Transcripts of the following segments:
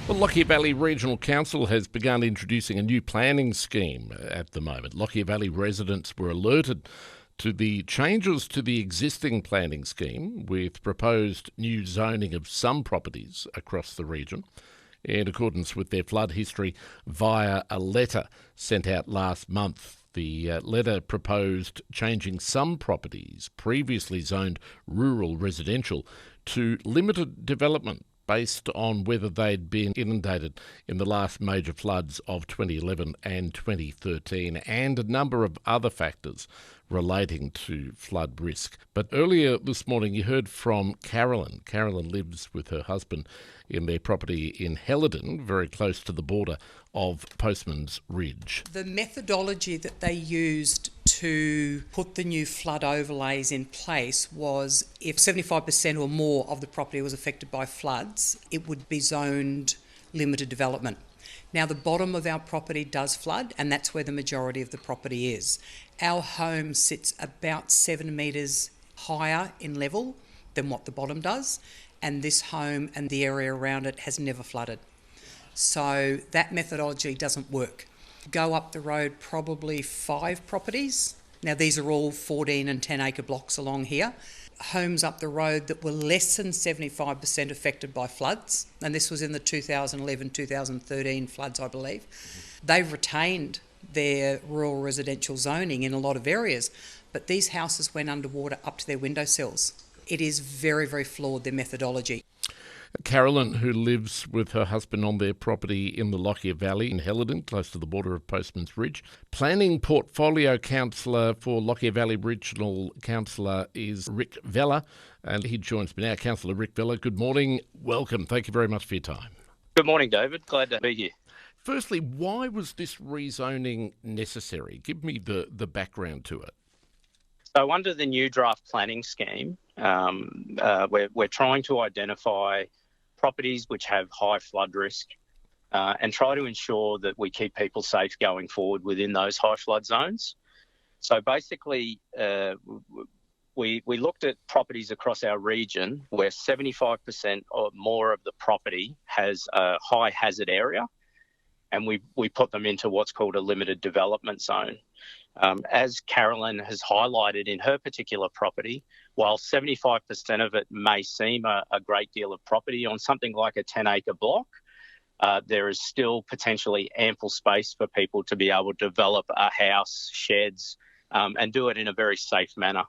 Well, Lockyer Valley Regional Council has begun introducing a new planning scheme at the moment. Lockyer Valley residents were alerted to the changes to the existing planning scheme with proposed new zoning of some properties across the region in accordance with their flood history via a letter sent out last month. The letter proposed changing some properties previously zoned rural residential to limited development based on whether they'd been inundated in the last major floods of 2011 and 2013, and a number of other factors relating to flood risk. But earlier this morning you heard from Carolyn. Carolyn lives with her husband in their property in Helidon, very close to the border of Postman's Ridge. The methodology that they used to put the new flood overlays in place was if 75% or more of the property was affected by floods, it would be zoned limited development. Now, the bottom of our property does flood, and that's where the majority of the property is. Our home sits about 7 metres higher in level than what the bottom does, and this home and the area around it has never flooded. So that methodology doesn't work. Go up the road probably 5 properties. Now these are all 14 and 10 acre blocks along here. Homes up the road that were less than 75% affected by floods, and this was in the 2011-2013 floods, I believe. They've retained their rural residential zoning in a lot of areas, but these houses went underwater up to their windowsills. It is very, very flawed, their methodology. Carolyn, who lives with her husband on their property in the Lockyer Valley in Helidon, close to the border of Postman's Ridge. Planning Portfolio Councillor for Lockyer Valley Regional Councillor is Rick Vela, and he joins me now. Councillor Rick Vela, good morning. Welcome. Thank you very much for your time. Good morning, David. Glad to be here. Firstly, why was this rezoning necessary? Give me the background to it. So under the new draft planning scheme, we're trying to identify properties which have high flood risk and try to ensure that we keep people safe going forward within those high flood zones. So basically, we looked at properties across our region where 75% or more of the property has a high hazard area, and we put them into what's called a limited development zone. As Carolyn has highlighted in her particular property, while 75% of it may seem a great deal of property on something like a 10-acre block, there is still potentially ample space for people to be able to develop a house, sheds, and do it in a very safe manner.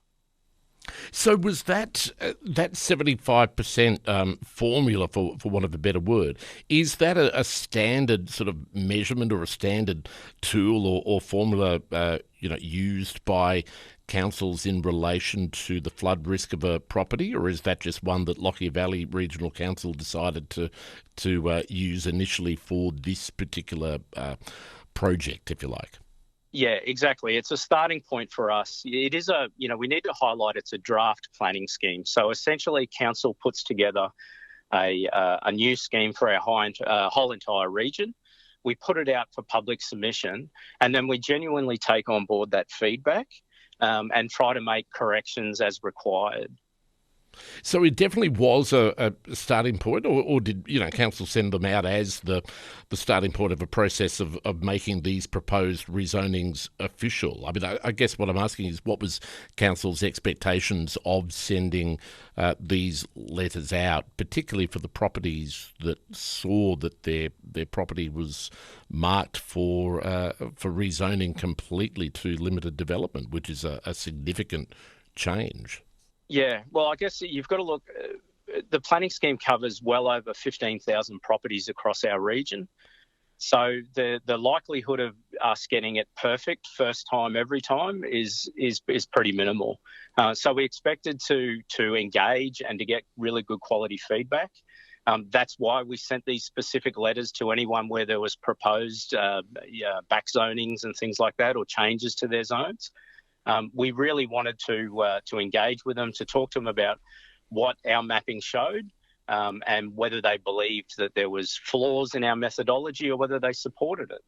So was that 75% formula, for want of a better word, is that a standard sort of measurement or a standard tool or formula used by councils in relation to the flood risk of a property, or is that just one that Lockyer Valley Regional Council decided to use initially for this particular project, if you like? Yeah, exactly. It's a starting point for us. It is we need to highlight it's a draft planning scheme. So essentially, council puts together a new scheme for our whole entire region. We put it out for public submission, and then we genuinely take on board that feedback and try to make corrections as required. So it definitely was a starting point, or did council send them out as the starting point of a process of making these proposed rezonings official? I mean, I guess what I'm asking is what was council's expectations of sending these letters out, particularly for the properties that saw that their property was marked for rezoning completely to limited development, which is a significant change. Yeah, well, I guess you've got to look, the planning scheme covers well over 15,000 properties across our region. So the likelihood of us getting it perfect first time, every time is pretty minimal. So we expected to engage and to get really good quality feedback. That's why we sent these specific letters to anyone where there was proposed back zonings and things like that, or changes to their zones. We really wanted to engage with them, to talk to them about what our mapping showed and whether they believed that there was flaws in our methodology or whether they supported it.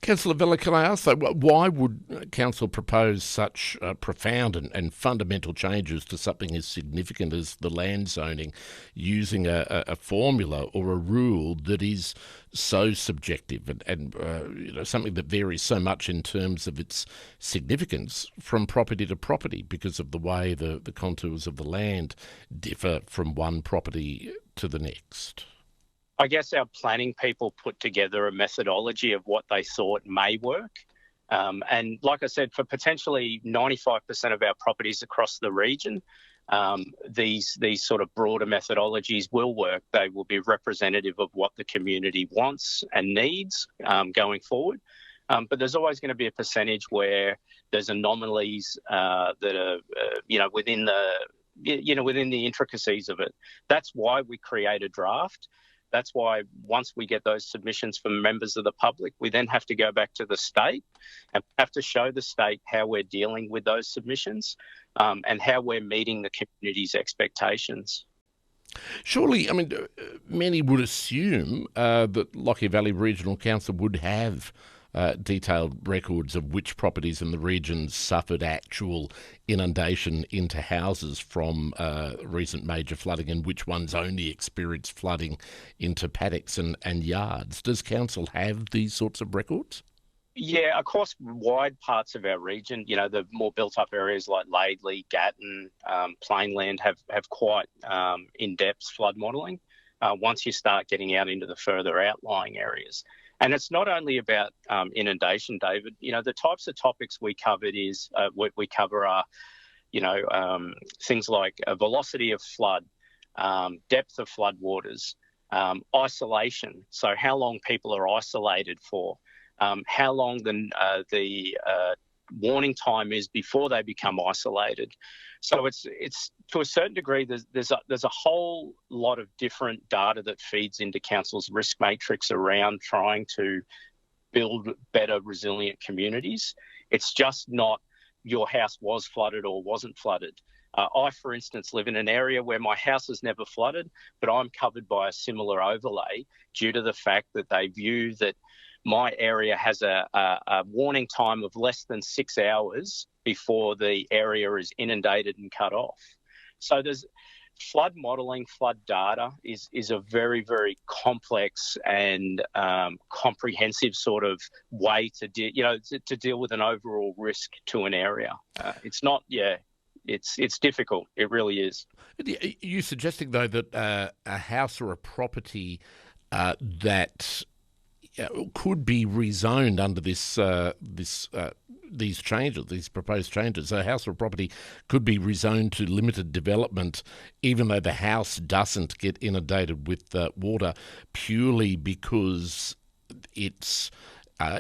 Councillor Vella, can I ask though, why would Council propose such profound and fundamental changes to something as significant as the land zoning using a formula or a rule that is so subjective and something that varies so much in terms of its significance from property to property because of the way the contours of the land differ from one property to the next? I guess our planning people put together a methodology of what they thought may work. And like I said, for potentially 95% of our properties across the region, these sort of broader methodologies will work. They will be representative of what the community wants and needs going forward. But there's always going to be a percentage where there's anomalies that are, within the intricacies of it. That's why we create a draft. That's why once we get those submissions from members of the public, we then have to go back to the state and have to show the state how we're dealing with those submissions and how we're meeting the community's expectations. Surely, many would assume that Lockyer Valley Regional Council would have detailed records of which properties in the region suffered actual inundation into houses from recent major flooding and which ones only experienced flooding into paddocks and yards. Does Council have these sorts of records? Yeah, across wide parts of our region, the more built-up areas like Laidley, Gatton, Plainland have quite in-depth flood modelling once you start getting out into the further outlying areas. And it's not only about inundation, David. The types of topics we covered we cover are, things like velocity of flood, depth of flood waters, isolation. So how long people are isolated for, how long the warning time is before they become isolated. So it's to a certain degree there's a whole lot of different data that feeds into Council's risk matrix around trying to build better resilient communities. It's just not your house was flooded or wasn't flooded. I, for instance, live in an area where my house is never flooded, but I'm covered by a similar overlay due to the fact that they view that my area has a warning time of less than 6 hours before the area is inundated and cut off. So there's flood modelling, flood data is a very, very complex and comprehensive sort of way to deal with an overall risk to an area. It's difficult. It really is. Are you suggesting though that a house or a property that could be rezoned under these changes, these proposed changes? A house or property could be rezoned to limited development, even though the house doesn't get inundated with water, purely because it's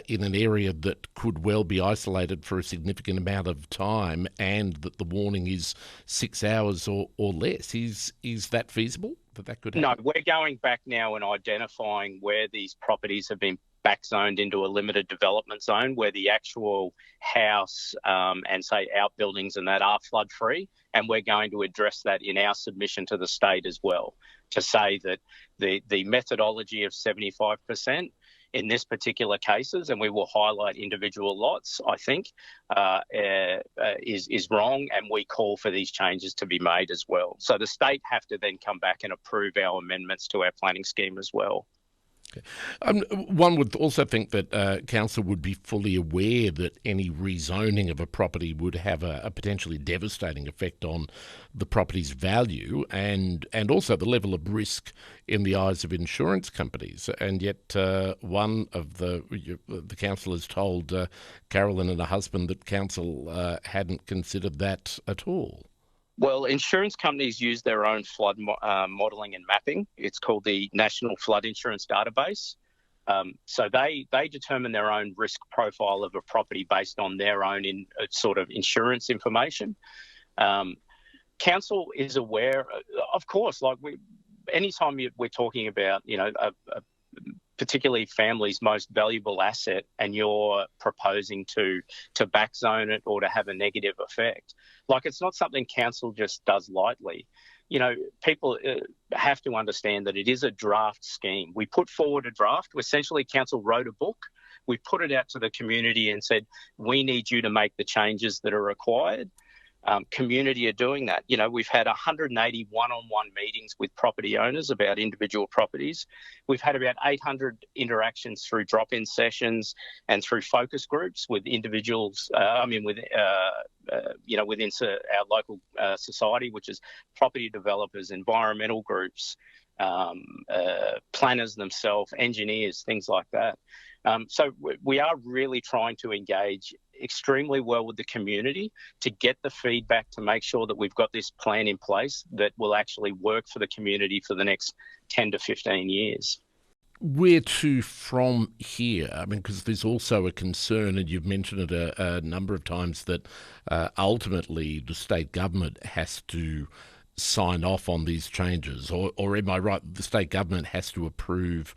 in an area that could well be isolated for a significant amount of time, and that the warning is 6 hours or less. Is that feasible? That could happen? No, we're going back now and identifying where these properties have been back zoned into a limited development zone, where the actual house and say outbuildings and that are flood free, and we're going to address that in our submission to the state as well, to say that the methodology of 75% in this particular cases, and we will highlight individual lots, I think, is wrong, and we call for these changes to be made as well. So the state have to then come back and approve our amendments to our planning scheme as well. One would also think that Council would be fully aware that any rezoning of a property would have a potentially devastating effect on the property's value and also the level of risk in the eyes of insurance companies. And yet one of the councillors told Carolyn and her husband that Council hadn't considered that at all. Well, insurance companies use their own flood modelling and mapping. It's called the National Flood Insurance Database. So they determine their own risk profile of a property based on their own sort of insurance information. Council is aware, of course, like anytime we're talking about, particularly families' most valuable asset, and you're proposing to back zone it or to have a negative effect. Like, it's not something Council just does lightly. people have to understand that it is a draft scheme. We put forward a draft. Essentially, council wrote a book. We put it out to the community and said, we need you to make the changes that are required. Community are doing that. We've had 180 one-on-one meetings with property owners about individual properties. We've had about 800 interactions through drop-in sessions and through focus groups with individuals. Within our local society, which is property developers, environmental groups, planners themselves, engineers, things like that. So we are really trying to engage extremely well with the community to get the feedback to make sure that we've got this plan in place that will actually work for the community for the next 10 to 15 years. Where to from here? I mean, because there's also a concern, and you've mentioned it a number of times, that ultimately the state government has to sign off on these changes, or am I right, the state government has to approve,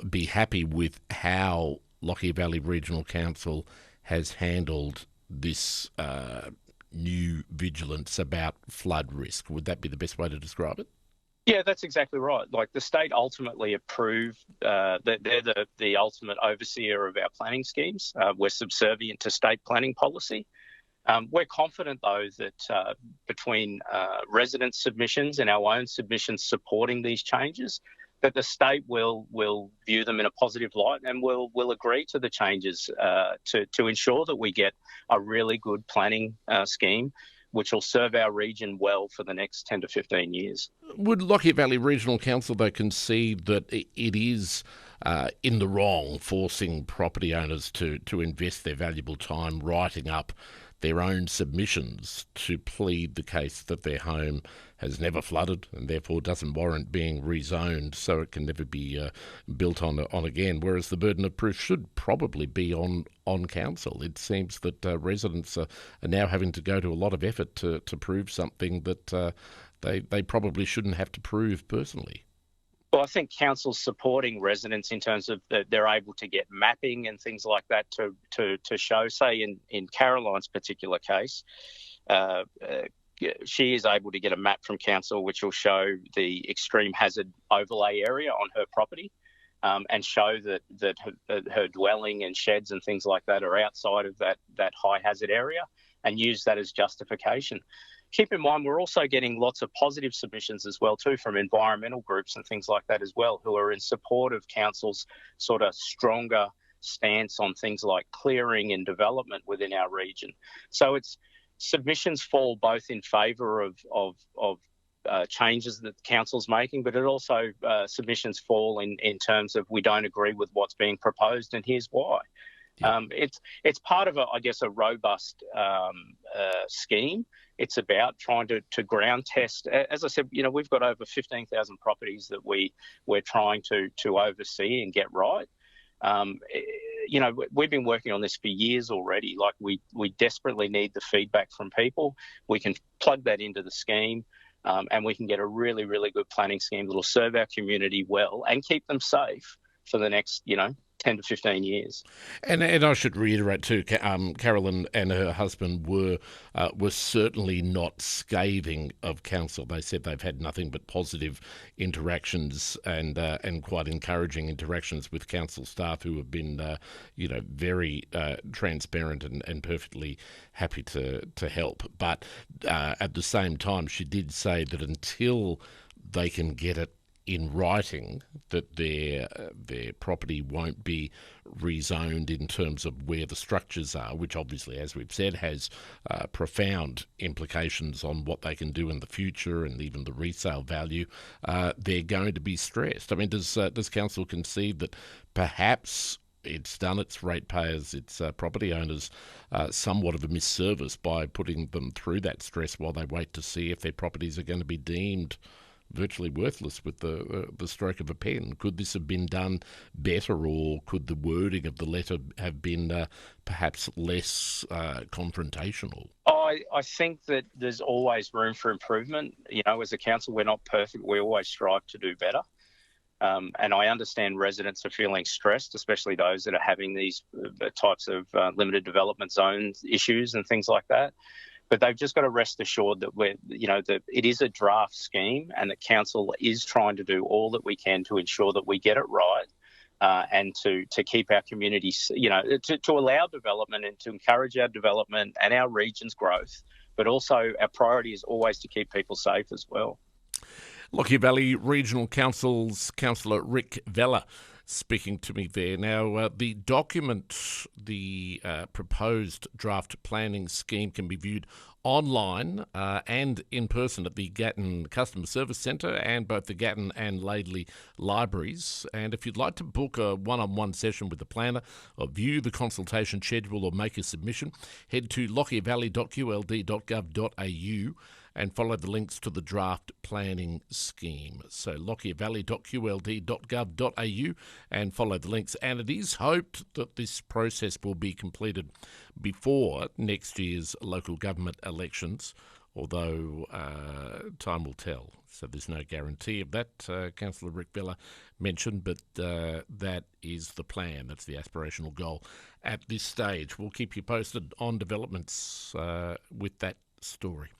be happy with how Lockyer Valley Regional Council has handled this new vigilance about flood risk? Would that be the best way to describe it? Yeah, that's exactly right. Like, the state ultimately approved that they're the ultimate overseer of our planning schemes. We're subservient to state planning policy. We're confident, though, that between resident submissions and our own submissions supporting these changes, that the state will view them in a positive light and will agree to the changes to ensure that we get a really good planning scheme which will serve our region well for the next 10 to 15 years. Would Lockyer Valley Regional Council, though, concede that it is in the wrong forcing property owners to invest their valuable time writing up their own submissions to plead the case that their home has never flooded and therefore doesn't warrant being rezoned so it can never be built on again, whereas the burden of proof should probably be on council? It seems that residents are now having to go to a lot of effort to prove something that they probably shouldn't have to prove personally. Well, I think council's supporting residents in terms of that they're able to get mapping and things like that to show, say, in Caroline's particular case, she is able to get a map from council which will show the extreme hazard overlay area on her property, and show that her dwelling and sheds and things like that are outside of that high hazard area, and use that as justification. Keep in mind, we're also getting lots of positive submissions as well too from environmental groups and things like that as well, who are in support of council's sort of stronger stance on things like clearing and development within our region. So it's submissions fall both in favour of changes that the council's making, but it also submissions fall in terms of we don't agree with what's being proposed, and here's why. Yeah. It's part of a robust scheme. It's about trying to ground test. As I said, we've got over 15,000 properties that we're trying to oversee and get right. We've been working on this for years already. Like, we desperately need the feedback from people. We can plug that into the scheme, and we can get a really, really good planning scheme that will serve our community well and keep them safe for the next, 10 to 15 years. And I should reiterate too, Carolyn and her husband were certainly not scathing of council. They said they've had nothing but positive interactions and quite encouraging interactions with council staff who have been very transparent and perfectly happy to help. But at the same time, she did say that until they can get it in writing that their property won't be rezoned in terms of where the structures are, which obviously, as we've said, has profound implications on what they can do in the future and even the resale value, they're going to be stressed. I mean, does council concede that perhaps it's done its ratepayers, its property owners, somewhat of a misservice by putting them through that stress while they wait to see if their properties are going to be deemed virtually worthless with the stroke of a pen? Could this have been done better, or could the wording of the letter have been perhaps less confrontational? I think that there's always room for improvement. As a council, we're not perfect. We always strive to do better. And I understand residents are feeling stressed, especially those that are having these types of limited development zones issues and things like that. But they've just got to rest assured that that it is a draft scheme, and that council is trying to do all that we can to ensure that we get it right. And to keep our communities, to allow development and to encourage our development and our region's growth. But also our priority is always to keep people safe as well. Lockyer Valley Regional Council's Councillor Rick Vela speaking to me there. Now, the document, the proposed draft planning scheme, can be viewed online and in person at the Gatton Customer Service Centre and both the Gatton and Laidley libraries. And if you'd like to book a one-on-one session with the planner or view the consultation schedule or make a submission, head to lockyervalley.qld.gov.au and follow the links to the draft planning scheme. So lockyervalley.qld.gov.au and follow the links. And it is hoped that this process will be completed before next year's local government elections, although time will tell. So there's no guarantee of that, Councillor Rick Vela mentioned, but that is the plan. That's the aspirational goal at this stage. We'll keep you posted on developments with that story.